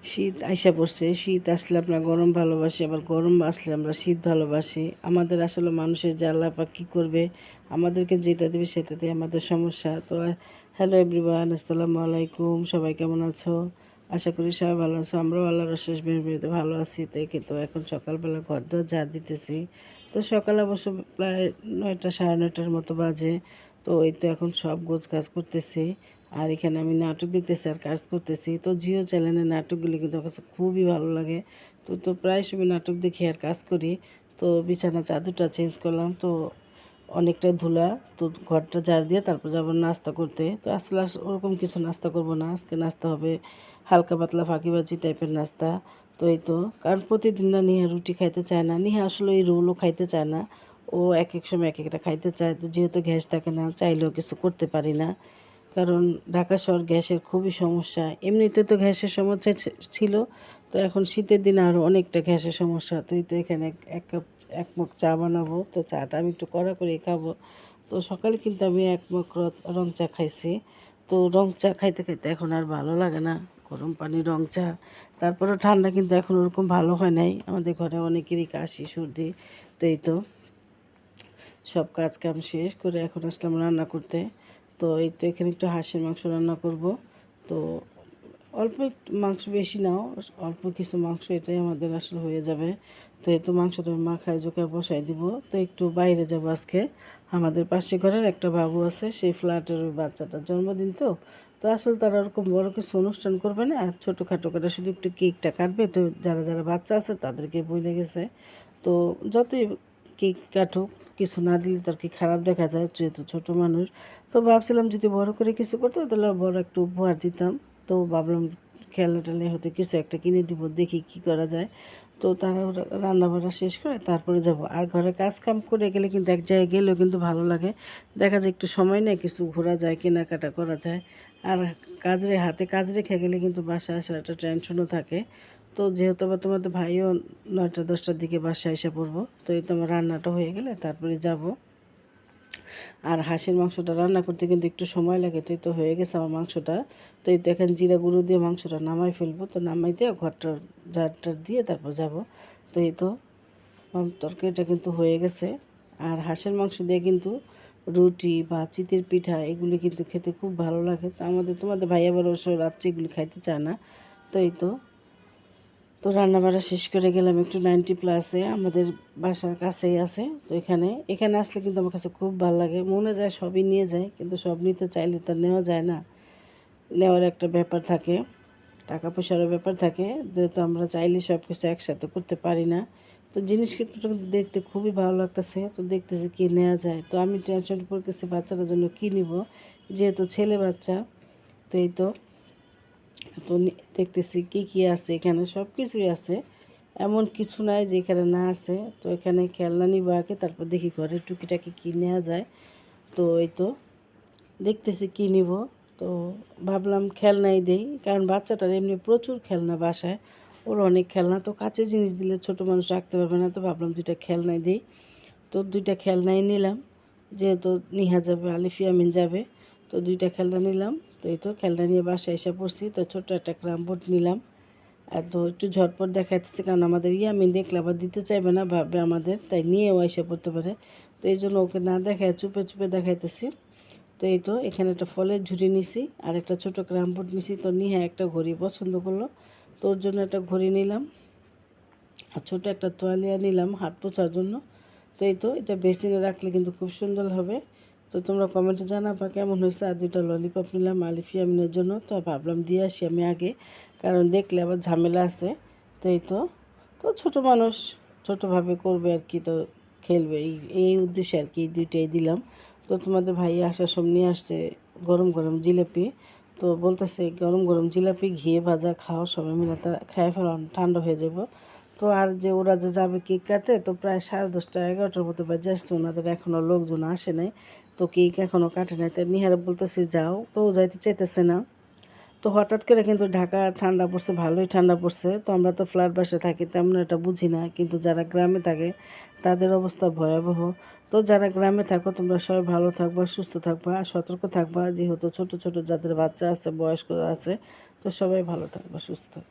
শীত আইসা পড়ছে। শীত আসলে আমরা গরম ভালোবাসি, আবার গরম আসলে আমরা শীত ভালোবাসি। আমাদের আসলে মানুষের যে আল্লাহ পাক কী করবে, আমাদেরকে যেটা দেবে সেটাতেই আমাদের সমস্যা। তো হ্যালো এভরিওয়ান, আসসালামু আলাইকুম। সবাই কেমন আছো? আশা করি সবাই ভালো আছো। আমরাও আল্লাহর অশেষ মেহেরবানিতে ভালো আছি। তো এখন সকালবেলা ঘরদোর ঝাড় দিতেছি। তো সকালে অবশ্য প্রায় ৯টা ৯:৩০টার মতো বাজে। তো এই তো এখন সব গোছগাছ করতেছি। আর এখানে আমি নাটক দেখতেছি আর কাজ করতেছি। তো জিও চ্যানেলের নাটকগুলি কিন্তু আমার কাছে খুবই ভালো লাগে। তো প্রায় সময় নাটক দেখি আর কাজ করি। তো বিছানার চাদরটা চেঞ্জ করলাম। তো অনেকটা ধুলা। তো ঘরটা ঝাড় দিয়ে তারপর যাবো নাস্তা করতে। তো আসলে ওরকম কিছু নাস্তা করব না। আজকে নাস্তা হবে হালকা পাতলা ফাঁকিবাজি টাইপের নাস্তা। তো এই তো, কারণ প্রতিদিন না নিহা রুটি খাইতে চায় না। নিহা আসলে এই রোলও খাইতে চায় না। ও এক সময় একটা খাইতে চায়। তো যেহেতু গ্যাস থাকে না, চাইলেও কিছু করতে পারি না। কারণ ঢাকা শহর গ্যাসের খুবই সমস্যা। এমনিতে তো গ্যাসের সমস্যা ছিল। তো এখন শীতের দিনে আরও অনেকটা গ্যাসের সমস্যা। তুই তো এখানে এক কাপ ১ মগ চা বানাবো। তো চাটা আমি একটু কড়া করে খাবো। তো সকালে কিন্তু আমি ১ মগ রং চা খাইছি। তো রং চা খাইতে খাইতে এখন আর ভালো লাগে না। গরম পানি রং চা। তারপরেও ঠান্ডা কিন্তু এখন ওরকম ভালো হয় নাই। আমাদের ঘরে অনেকেরই কাশি সর্দি। তো এই তো সব কাজ কাম শেষ করে এখন আসলাম রান্না করতে। তো এই তো এখানে একটু হাঁসের মাংস রান্না করব। তো অল্প একটু মাংস, বেশি নাও, অল্প কিছু মাংস, এটাই আমাদের আসলে হয়ে যাবে। তো এই তো মাংসটা মাখায় জোকায় বসাই দিব। তো একটু বাইরে যাব আজকে। আমাদের পাশে ঘরের একটা বাবু আছে, সেই ফ্ল্যাটের ওই বাচ্চাটার জন্মদিন। তো তো আসলে তারা ওরকম বড় কিছু অনুষ্ঠান করবে না, ছোটোখাটো করে শুধু একটু কেকটা কাটবে। তো যারা যারা বাচ্চা আছে তাদেরকে বলে গেছে। তো যতই কেক কাটুক, কিছু না দিলে তো আর কি খারাপ দেখা যায়, যেহেতু ছোটো মানুষ। তো ভাবছিলাম যদি বড় করে কিছু করতো তাহলে বড় একটু উপহার দিতাম। তো ভাবলাম খেলনা টেলনা হয়তো কিছু একটা কিনে দিব, দেখি কি করা যায়। তো তারা রান্না বান্না শেষ করে তারপরে যাব। আর ঘরে কাজ কাম করে গেলে কিন্তু এক জায়গায় গেলেও কিন্তু ভালো লাগে। দেখা যায় একটু সময় নেই, কিছু ঘোরা যায়, কেনাকাটা করা যায়। আর হাতে কাজ রেখে গেলে কিন্তু বাসায় আসার একটা টেনশনও থাকে। তো যেহেতু আবার তোমাদের ভাইও ৯টা ১০টার দিকে বাসায় এসে পড়বো। তো এই তোমার রান্নাটা হয়ে গেলে তারপরে যাব। আর হাঁসের মাংসটা রান্না করতে কিন্তু একটু সময় লাগে। তো এই তো হয়ে গেছে আমার মাংসটা। তো এই দেখেন জিরা গুঁড়ো দিয়ে মাংসটা নামাই ফেলবো। তো নামাই দিয়ে ঘরটা ঝাড়টা দিয়ে তারপর যাব। তো এই তো তরকারিটা কিন্তু হয়ে গেছে। আর হাঁসের মাংস দিয়ে কিন্তু রুটি বা চিতের পিঠা এগুলি কিন্তু খেতে খুব ভালো লাগে। তো তোমাদের ভাই আবার অবশ্য রাত্রে এগুলি খাইতে চায় না। তো এই তো রান্নাবাড়া শেষ করে গেলাম একটু 90 প্লাসে, আমাদের বাসার কাছেই আছে। তো এখানে আসলে কিন্তু আমার কাছে খুব ভালো লাগে। মনে যায় সবই নিয়ে যায়, কিন্তু সব নিতে চাইলে তো নেওয়া যায় না। নেওয়ার একটা ব্যাপার থাকে, টাকা পয়সারও ব্যাপার থাকে, যেহেতু আমরা চাইলে সব কিছু একসাথে করতে পারি না। তো জিনিসপত্র দেখতে খুবই ভালো লাগতেছে। তো দেখতেছি কি নেওয়া যায়। তো আমি টেনশন করতেছি বাচ্চাটার জন্য কী নিব, যেহেতু ছেলে বাচ্চা। তো এই তো তো দেখতেছি কি কি আছে, এখানে সব কিছুই আছে, এমন কিছু নাই যে এখানে না আছে। তো এখানে খেলনা নিব আগে, তারপর দেখি ঘরের টুকিটাকি কী নেওয়া যায়। তো এই তো দেখতেছি কী নিব। তো ভাবলাম খেলনাই দেই, কারণ বাচ্চাটার এমনি প্রচুর খেলনা বাসায়, ওর অনেক খেলনা। তো কাছের জিনিস দিলে ছোটো মানুষ রাখতে পারবে না। তো ভাবলাম দুইটা খেলনাই দিই। তো দুইটা খেলনাই নিলাম, যেহেতু নিহা যাবে, আলিফ ইয়ামিন যাবে। তো দুইটা খেলনা নিলাম। তো এই তো খেলনা নিয়ে বাসায় এসে পড়ছি। তো ছোট্ট একটা ক্রাম বোর্ড নিলাম। আর তো একটু ঝটপট দেখাইতেছে, কারণ আমাদের ইয়ামিন দেখলে আবার দিতে চাইবে না, ভাববে আমাদের, তাই নিয়েও এসে পড়তে পারে। তো এই জন্য ওকে না দেখায় চুপে চুপে দেখাইতেছি। তো এই তো এখানে একটা ফলের ঝুড়ি নিছি, আর একটা ছোটো ক্রাম বোর্ড নিছি। তো নিহা একটা ঘড়ি পছন্দ করলো, তোর জন্য একটা ঘড়ি নিলাম। আর ছোটো একটা তোয়ালিয়া নিলাম হাত পোছার জন্য। তো এই তো এটা বেসিনে রাখলে কিন্তু খুব সুন্দর হবে। তো তোমরা কমেন্টে জানাবা কেমন হয়েছে। আর দুইটা ললিপপ নিলাম আলিফ ইয়ামিনের জন্য। তো ভাবলাম দিয়ে আসি আমি আগে, কারণ দেখলে আবার ঝামেলা আছে। তো এই তো তো ছোটো মানুষ ছোটোভাবে করবে আর কি, তো খেলবে, এই এই উদ্দেশ্যে আর কি এই দুইটাই দিলাম। তো তোমাদের ভাই আসার সময় নিয়ে আসছে গরম গরম জিলাপি। তো বলতেছে গরম গরম জিলাপি ঘিয়ে ভাজা খাও, সবাই মিলে তা খাই ফেলা, ঠান্ডা হয়ে যাব। তো আর যে ওরা যে যাবে কেক কাটতে, তো প্রায় 10:30 11টার মতো বাজে আসছে, ওনাদের এখনও লোকজন আসে নাই। তো কেক এখনও কাটে নাই। তাই নিহারে বলতেছি যাও, তো ও যাইতে চাইতেছে না। তো হঠাৎ করে কিন্তু ঢাকা ঠান্ডা পড়ছে, ভালোই ঠান্ডা পড়ছে। তো আমরা তো ফ্ল্যাট বাসায় থাকি, তেমন এটা বুঝি না, কিন্তু যারা গ্রামে থাকে তাদের অবস্থা ভয়াবহ। তো যারা গ্রামে থাকো তোমরা সবাই ভালো থাকবা, সুস্থ থাকবা, আর সতর্ক থাকবা, যেহেতু ছোট ছোট যাদের বাচ্চা আছে, বয়স্ক আছে। তো সবাই ভালো থাকবা, সুস্থ থাকবা।